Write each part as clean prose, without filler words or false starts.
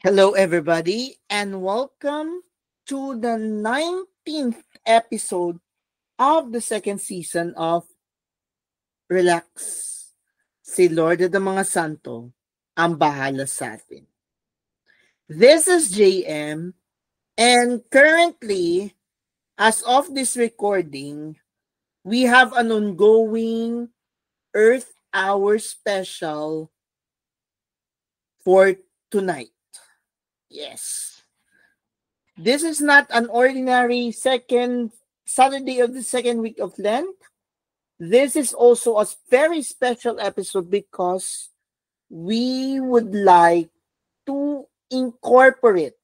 Hello, everybody, and welcome to the 19th episode of the second season of Relax. Si Lord ng mga Santo ang bahala sa atin. This is JM, and currently, as of this recording, we have an ongoing Earth Hour special for tonight. Yes. This is not an ordinary second Saturday of the second week of Lent. This is also a very special episode because we would like to incorporate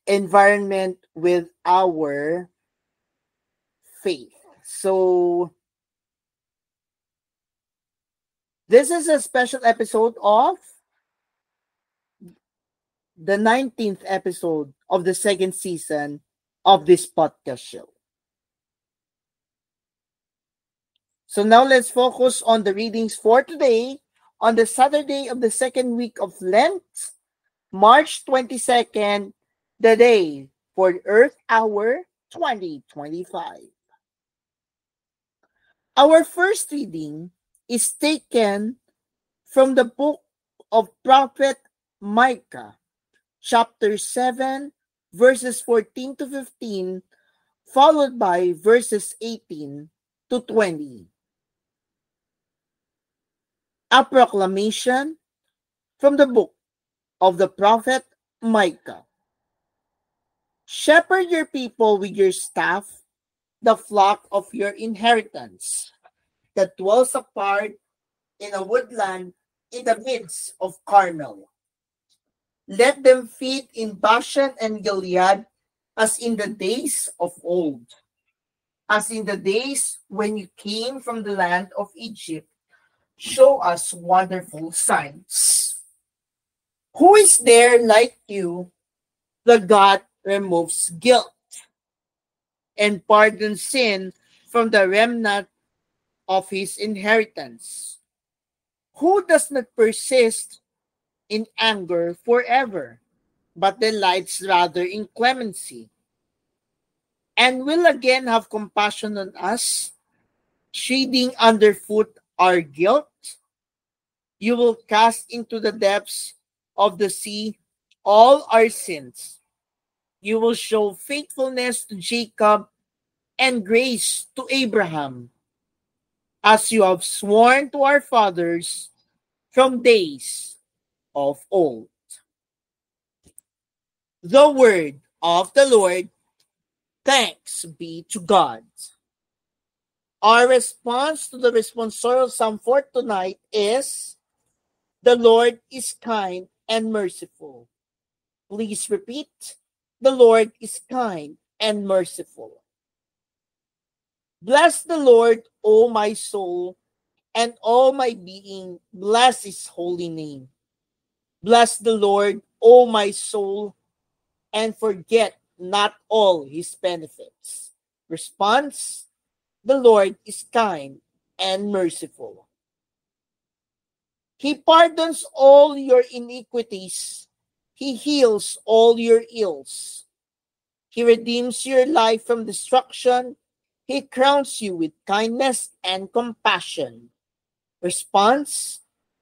environment with our faith. So, this is a special episode of the 19th episode of the second season of this podcast show. So now let's focus on the readings for today on the Saturday of the second week of Lent, March 22nd, the day for Earth Hour 2025. Our first reading is taken from the book of Prophet Micah, chapter 7, verses 14 to 15, followed by verses 18 to 20. A proclamation from the book of the prophet Micah. Shepherd your people with your staff, the flock of your inheritance, that dwells apart in a woodland in the midst of Carmel. Let them feed in Bashan and Gilead as in the days of old, as in the days when you came from the land of Egypt. Show us wonderful signs. Who is there like you, the God removes guilt and pardons sin from the remnant of his inheritance? Who does not persist in anger forever, but delights rather in clemency, and will again have compassion on us, treading underfoot our guilt? You will cast into the depths of the sea all our sins. You will show faithfulness to Jacob and grace to Abraham, as you have sworn to our fathers from days of old. The word of the Lord. Thanks be to God. Our response to the responsorial psalm for tonight is, the Lord is kind and merciful. Please repeat, the Lord is kind and merciful. Bless the Lord, O my soul, and all my being, bless his holy name. Bless the Lord, O my soul, and forget not all his benefits. Response, the Lord is kind and merciful. He pardons all your iniquities. He heals all your ills. He redeems your life from destruction. He crowns you with kindness and compassion. Response,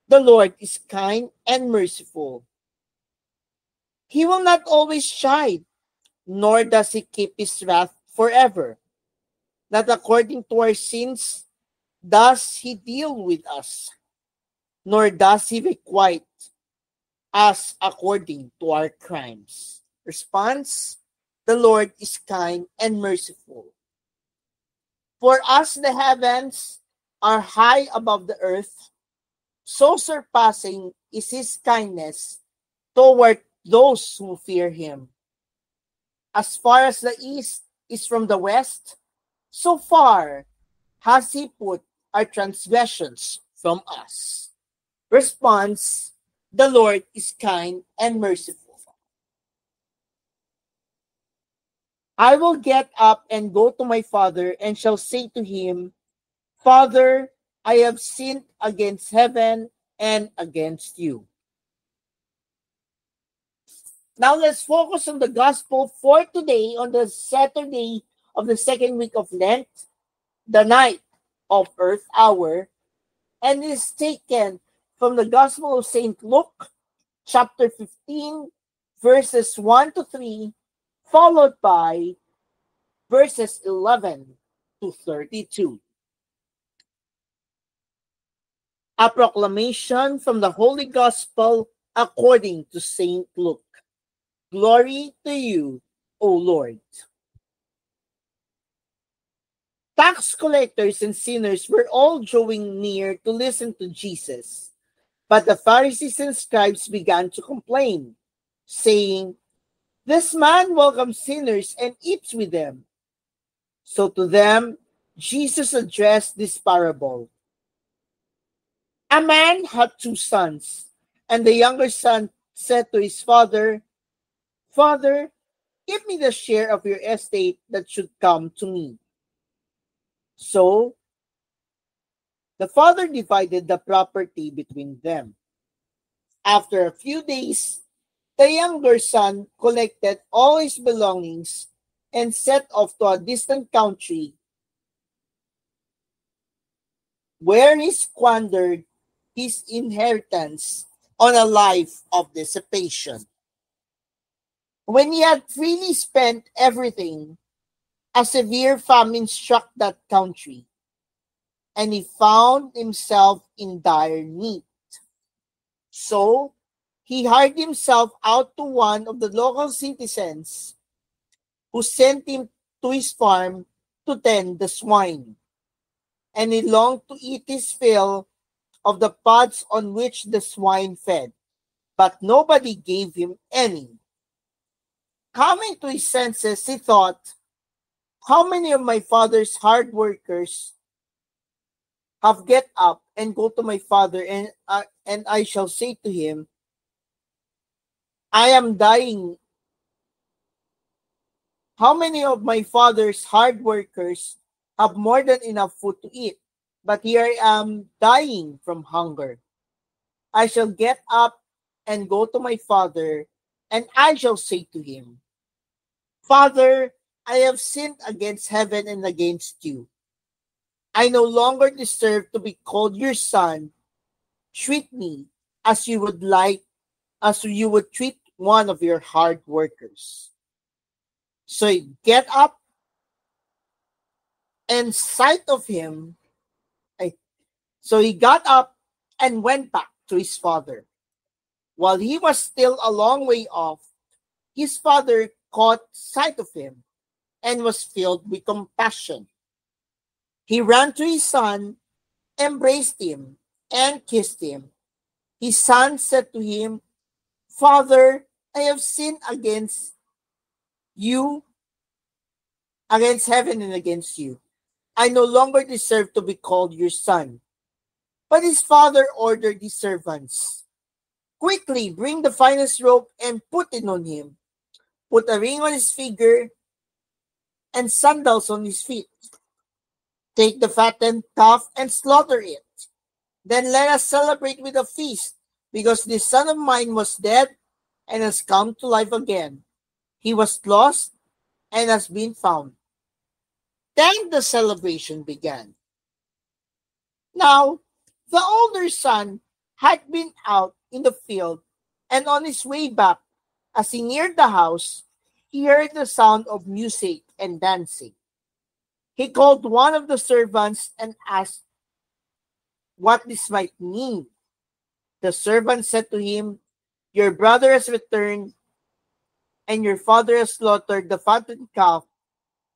the Lord is kind and merciful. He will not always chide, nor does he keep his wrath forever. Not according to our sins does he deal with us, nor does he requite us according to our crimes. Response, the Lord is kind and merciful. For as the heavens are high above the earth, so surpassing is his kindness toward those who fear him. As far as the east is from the west, so far has he put our transgressions from us. Response, the Lord is kind and merciful. I will get up and go to my father and shall say to him, Father, I have sinned against heaven and against you. Now let's focus on the gospel for today on the Saturday of the second week of Lent, the night of Earth Hour, and it is taken from the Gospel of St. Luke, chapter 15, verses 1 to 3, followed by verses 11 to 32. A proclamation from the Holy Gospel according to St. Luke. Glory to you, O Lord. Tax collectors and sinners were all drawing near to listen to Jesus. But the Pharisees and scribes began to complain, saying, "This man welcomes sinners and eats with them." So to them, Jesus addressed this parable. A man had two sons, and the younger son said to his father, "Father, give me the share of your estate that should come to me." So the father divided the property between them. After a few days, the younger son collected all his belongings and set off to a distant country where he squandered his inheritance on a life of dissipation. When he had freely spent everything, a severe famine struck that country, and he found himself in dire need. So he hired himself out to one of the local citizens, who sent him to his farm to tend the swine. And he longed to eat his fill of the pods on which the swine fed, but nobody gave him any. Coming to his senses, he thought, "How many of my father's hard workers have get up and go to my father, and I shall say to him, I am dying. How many of my father's hard workers have more than enough food to eat? But here I am dying from hunger. I shall get up and go to my father, and I shall say to him, Father, I have sinned against heaven and against you. I no longer deserve to be called your son. Treat me as you would treat one of your hard workers." So he get up and sight of him. So he got up and went back to his father. While he was still a long way off, his father caught sight of him and was filled with compassion. He ran to his son, embraced him, and kissed him. His son said to him, "Father, I have sinned against you, against heaven and against you. I no longer deserve to be called your son." But his father ordered his servants, "Quickly bring the finest robe and put it on him. Put a ring on his finger and sandals on his feet. Take the fattened calf and slaughter it. Then let us celebrate with a feast, because this son of mine was dead and has come to life again. He was lost and has been found." Then the celebration began. Now, the older son had been out in the field, and on his way back, as he neared the house, he heard the sound of music and dancing. He called one of the servants and asked what this might mean. The servant said to him, "Your brother has returned, and your father has slaughtered the fattened calf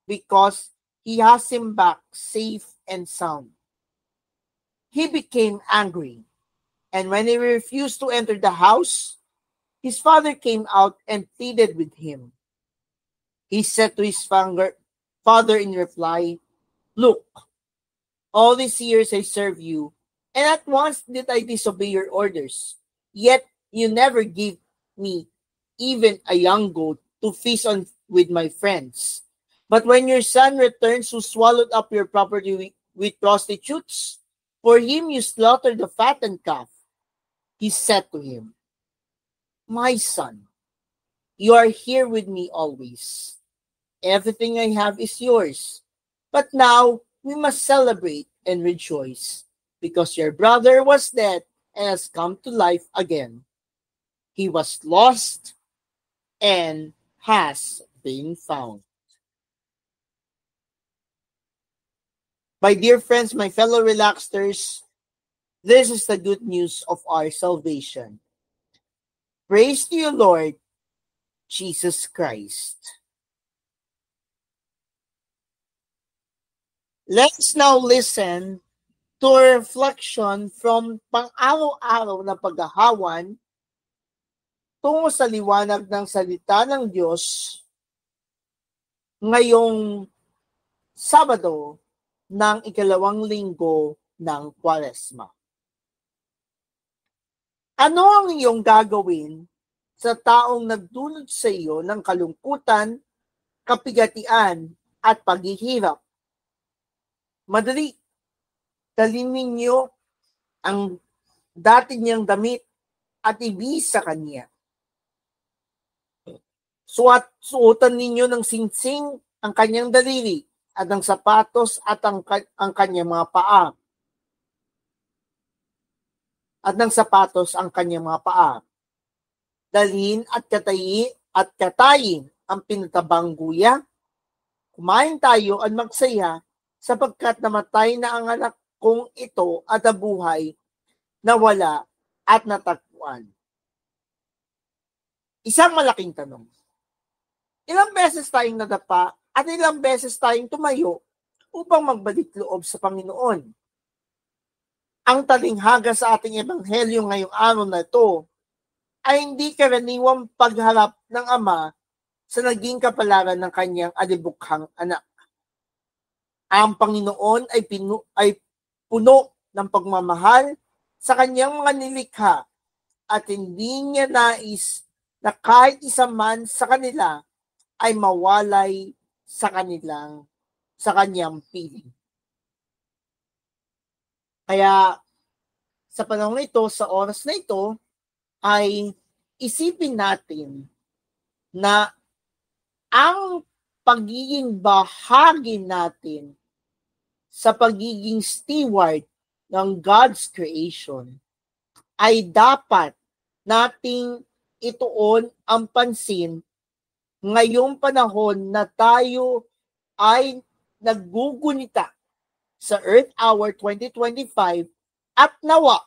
because he has him back safe and sound." He became angry, and when he refused to enter the house, his father came out and pleaded with him. He said to his father in reply, "Look, all these years I serve you, and at once did I disobey your orders. Yet you never gave me even a young goat to feast on with my friends. But when your son returns who swallowed up your property with prostitutes, for him you slaughtered the fattened calf." He said to him, "My son, You are here with me always. Everything I have is yours. But now we must celebrate and rejoice because your brother was dead and has come to life again. He was lost and has been found. My dear friends, my fellow relaxers, this is the good news of our salvation. Praise to you, Lord Jesus Christ. Let's now listen to a reflection from pang-araw-araw na paghahawan tungo sa liwanag ng salita ng Diyos ngayong Sabado ng ikalawang linggo ng Kwaresma. Ano ang iyong gagawin sa taong nagdulot sa iyo ng kalungkutan, kapigatian, at paghihirap? Madali, dalhin ninyo ang dati niyang damit at ibigay sa kanya. Suotan ninyo ng singsing ang kanyang daliri at ng sapatos at ang kanyang mga paa. At ng sapatos ang kanyang mga paa. Dalhin at katayin ang pinatabang guya. Kumain tayo at magsaya sapagkat namatay na ang anak kong ito at nabuhay, nawala at natagpuan. Isang malaking tanong. Ilang beses tayong nadapa at ilang beses tayong tumayo upang magbalik loob sa Panginoon? Ang talinghaga sa ating ebanghelyo ngayong araw na ito ay hindi karaniwang pagharap ng Ama sa naging kapalaran ng kanyang alibukhang anak. Ang Panginoon ay puno ng pagmamahal sa kanyang mga nilikha at hindi niya nais na kahit isa man sa kanila ay mawalay sa kanyang piling. Kaya sa panahon na ito, sa oras na ito, ay isipin natin na ang pagiging bahagi natin sa pagiging steward ng God's creation ay dapat nating ituon ang pansin ngayong panahon na tayo ay naggugunita sa Earth Hour 2025 at nawa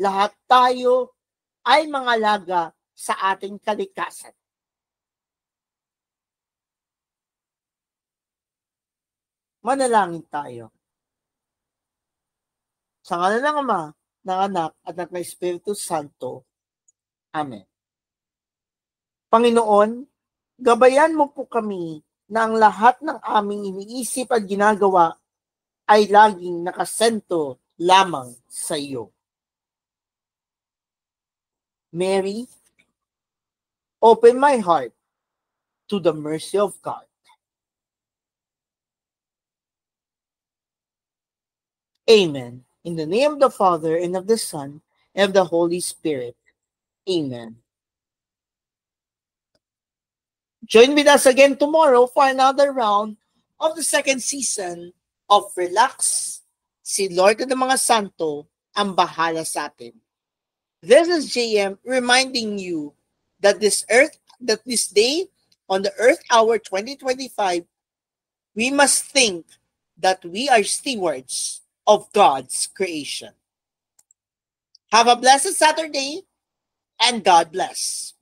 lahat tayo ay mangalaga sa ating kalikasan. Manalangin tayo. Sa ngalan ng Ama, ng Anak, at ng Espiritu Santo. Amen. Panginoon, gabayan mo po kami na ang lahat ng aming iniisip at ginagawa ay laging nakasento lamang sa iyo. Mary, open my heart to the mercy of God. Amen. In the name of the Father, and of the Son, and of the Holy Spirit. Amen. Join with us again tomorrow for another round of the second season of Relax. Si Lord ng mga Santo ang bahala sa atin. This is JM reminding you that this day on the Earth Hour 2025, we must think that we are stewards of God's creation. Have a blessed Saturday and God bless.